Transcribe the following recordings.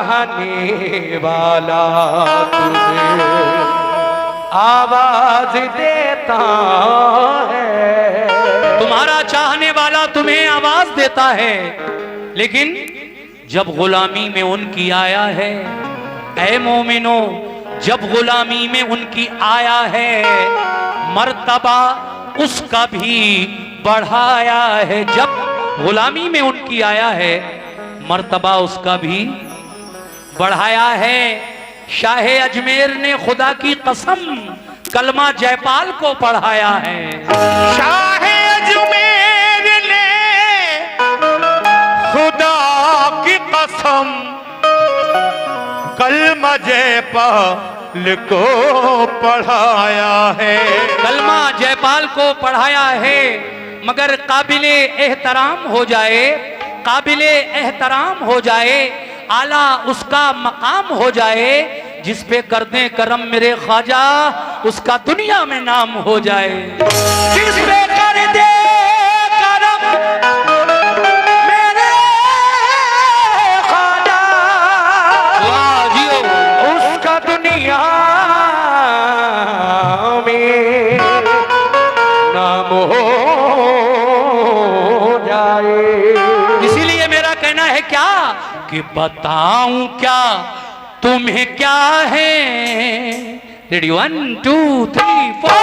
चाहने वाला तुझे आवाज देता है। तुम्हारा चाहने वाला तुम्हें आवाज देता है, लेकिन जब गुलामी में उनकी आया है, ऐ मोमिनो, जब गुलामी में उनकी आया है, मर्तबा उसका भी बढ़ाया है। जब गुलामी में उनकी आया है, मर्तबा उसका भी बढ़ाया है। शाह अजमेर ने खुदा की कसम कलमा जयपाल को पढ़ाया है। शाह अजमेर ने खुदा की कसम कलमा जयपाल को पढ़ाया है। कलमा जयपाल को पढ़ाया है, मगर काबिले एहतराम हो जाए, काबिले एहतराम हो जाए, आला उसका मकाम हो जाए, जिस पे कर दे करम मेरे ख्वाजा, उसका दुनिया में नाम हो जाए। जिस पे कर दे करम मेरे ख्वाजा, उसका दुनिया में नाम हो जाए। इसीलिए मेरा कहना है क्या कि बताऊं क्या तुम्हें क्या है। रेडी 1 2 3 4।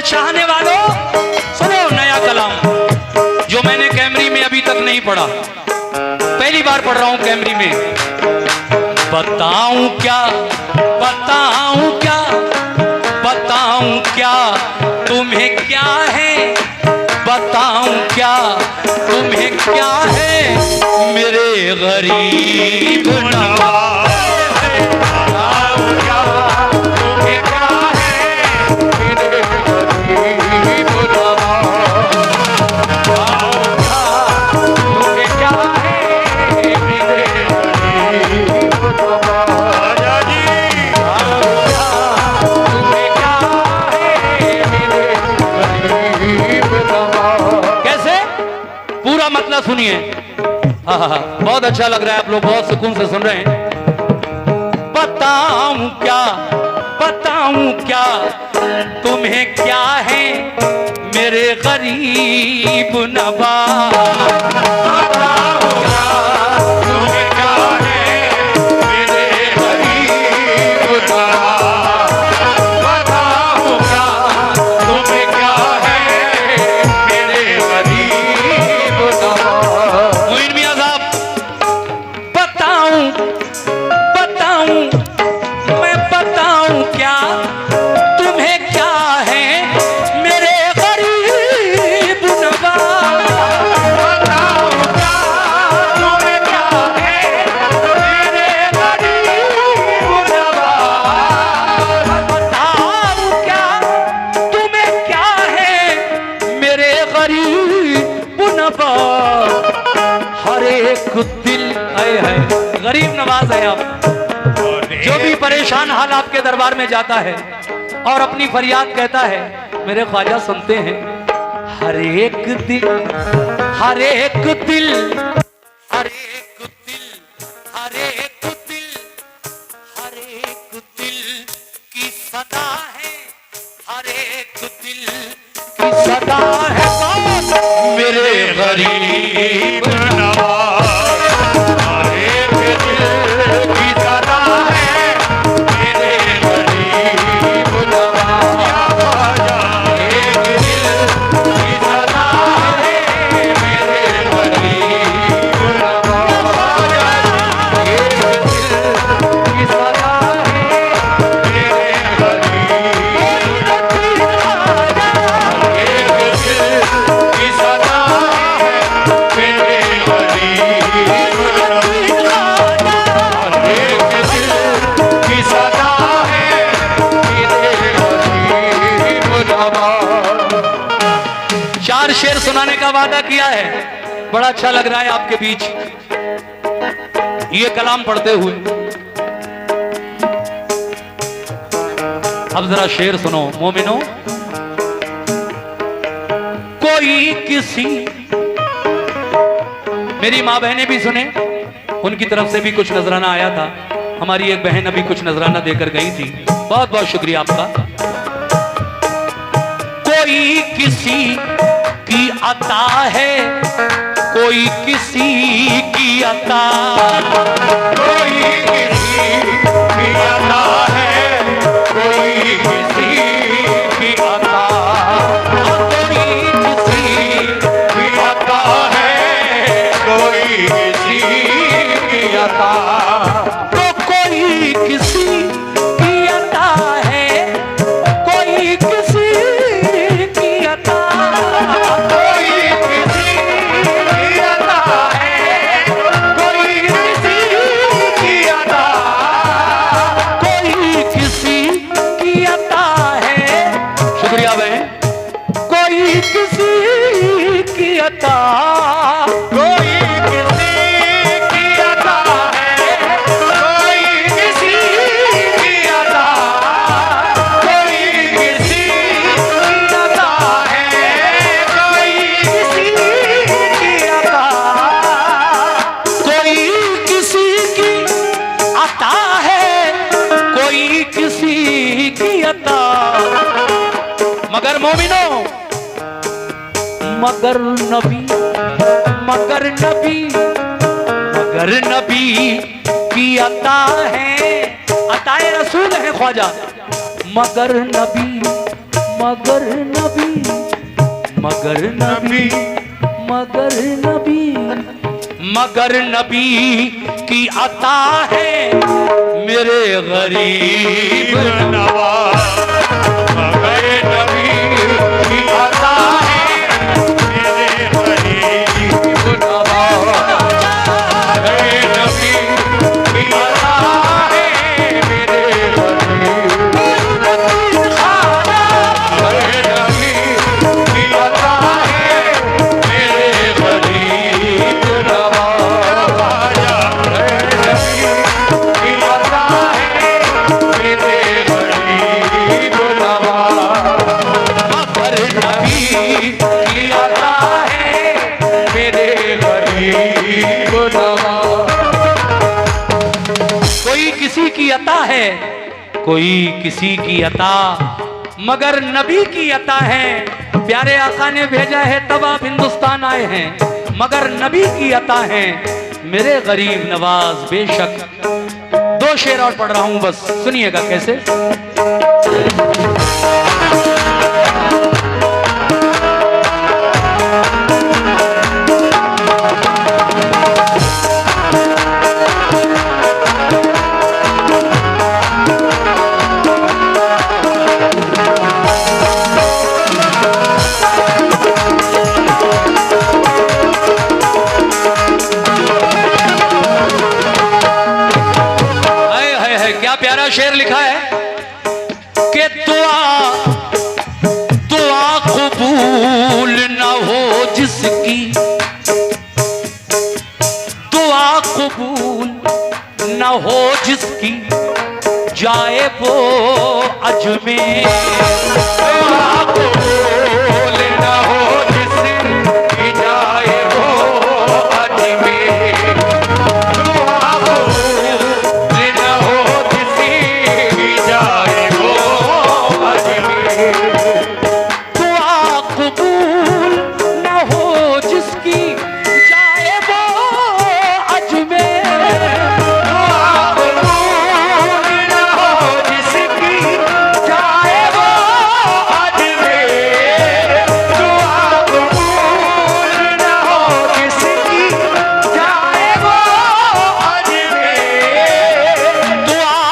चाहने वालों सुनो नया कलाम जो मैंने कैमरी में अभी तक नहीं पढ़ा, पहली बार पढ़ रहा हूं कैमरी में। बताऊं क्या, बताऊं क्या, बताऊं क्या तुम्हें क्या है, बताऊं क्या तुम्हें क्या है, मेरे गरीब नवाज। मतलब सुनिए, बहुत अच्छा लग रहा है, आप लोग बहुत सुकून से सुन रहे हैं। बताऊं क्या, बताऊं क्या तुम्हें क्या है, मेरे गरीब नवाज। गरीब नवाज है आप, जो भी परेशान हाल आपके दरबार में जाता है और अपनी फरियाद कहता है, मेरे ख्वाजा सुनते हैं। हर एक दिल, हर एक दिल, हर एक दिल, हर एक दिल, हर एक दिल की सदा है, हर एक दिल की सदा है मेरे गरीब नवाज। वादा किया है। बड़ा अच्छा लग रहा है आपके बीच ये कलाम पढ़ते हुए। अब जरा शेर सुनो मोमिनो। कोई किसी, मेरी माँ बहनें भी सुने, उनकी तरफ से भी कुछ नजराना आया था। हमारी एक बहन अभी कुछ नजराना देकर गई थी, बहुत बहुत शुक्रिया आपका। कोई किसी की अता है, कोई किसी की अता, कोई किसी की अता है, कोई किसी की अता, कोई किसी की अता है, कोई किसी की अता, तो कोई किसी की अता है, कोई किसी की अता, कोई किसी की अता है, कोई किसी की अता, कोई किसी की अता है। शुक्रिया बहन। कोई किसी की अता, कोई किसी की अता है, कोई किसी की अता, कोई किसी की अता है, कोई किसी की अता, कोई किसी की अता है, कोई किसी की अता। मगर मोमिनो, मगर नबी, मगर नबी, मगर नबी की अता है, अताए रसूल है ख्वाजा। मगर नबी, मगर नबी, मगर नबी, मगर नबी, मगर नबी की अता है मेरे गरीब नवाज, मगर नबी की अता है मेरे गरीब नवाज, मगर नबी की अता है मेरे गरीब नवाज, मगर नबी की अता है मेरे गरीब नवाज, मगर नबी की अता है मेरे गरीब नवाज, मगर नबी की अता है मेरे गरीब नवाज। कोई किसी की अता है, कोई किसी की अता, मगर नबी की अता है। प्यारे आका ने भेजा है तब आप हिंदुस्तान आए हैं, मगर नबी की अता है मेरे गरीब नवाज। बेशक दो शेर और पढ़ रहा हूं, बस सुनिएगा कैसे। प्यारा शेर लिखा है कि दुआ कबूल न हो जिसकी, दुआ कबूल न हो जिसकी, जाए वो अजमेर। दुआ कबूल न हो जिसकी, जाए वो अजमेर। दुआ कबूल न हो जिसकी, जाए वो अजमेर। दुआ कबूल न हो जिसकी, जाए वो अजमेर। दुआ कबूल न हो जिसकी, जाए वो अजमेर। दुआ कबूल न हो जिसकी, जाए वो अजमेर। दुआ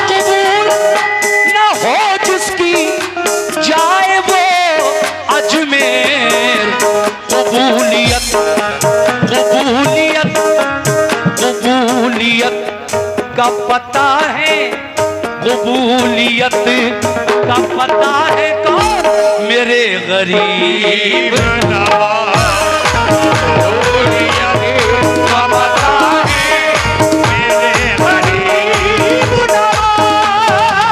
कबूल न हो जिसकी, जाए वो अजमेर। कबूलियत, कबूलियत, कबूलियत का पता है, कबूलियत का पता है कौन? मेरे गरीब नवाज, दूरिया रे ममता है मेरे गरीब नवाज।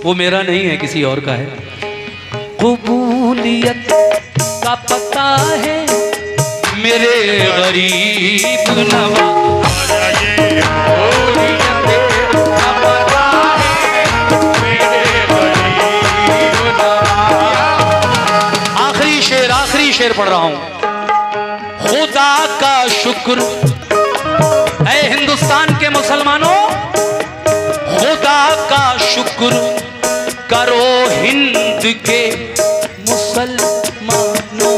वो मेरा नहीं है, किसी और का है। कबूलियत का पता है मेरे गरीब नवाज। आखिरी शेर पढ़ रहा हूं। खुदा का शुक्र है हिंदुस्तान के मुसलमानों, खुदा का शुक्र करो हिंद के मुसलमानों।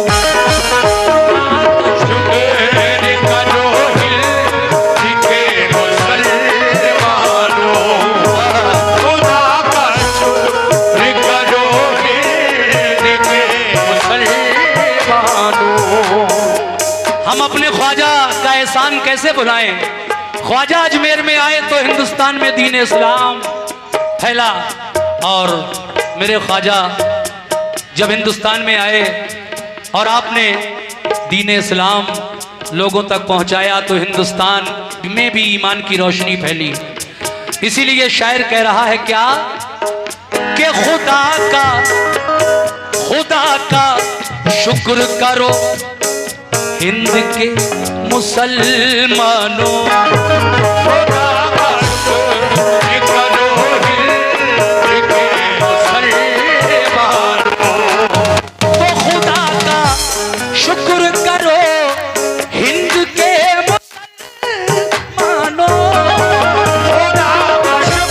हम अपने ख्वाजा का एहसान कैसे भुलाएं। ख्वाजा अजमेर में आए तो हिंदुस्तान में दीन इस्लाम फैला, और मेरे ख्वाजा जब हिंदुस्तान में आए और आपने दीन इस्लाम लोगों तक पहुंचाया तो हिंदुस्तान में भी ईमान की रोशनी फैली। इसीलिए शायर कह रहा है क्या कि खुदा का शुक्र करो हिंद के मुसलमानों। खुदा का शुक्र करो हिंद के मुसलमानों। तो खुदा का शुक्र करो हिंद के मुसलमानों। खुदा का शुक्र करो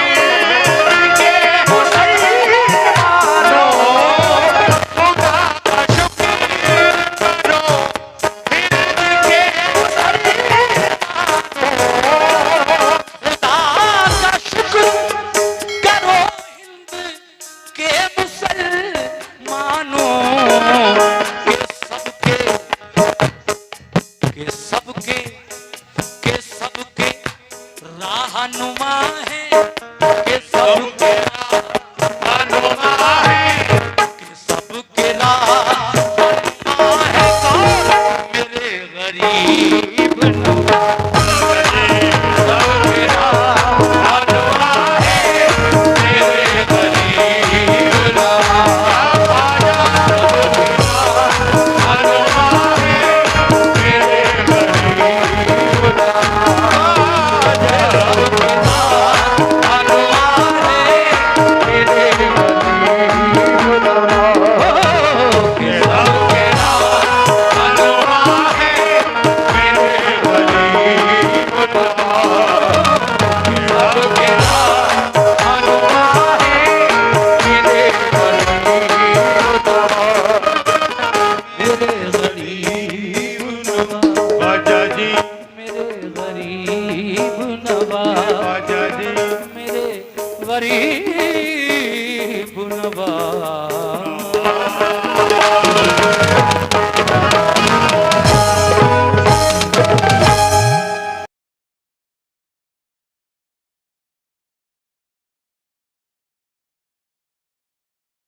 हिंद के मुसलमानों। खुदा का शुक्र करो हिंद के मुसलमानों। के सबके राहनुमा है, के सबके राहनुमा है, के सबके राहनुमा है कौन? मेरे गरीब सबके राहनुमा है मेरे गरीब गरीब नवाज।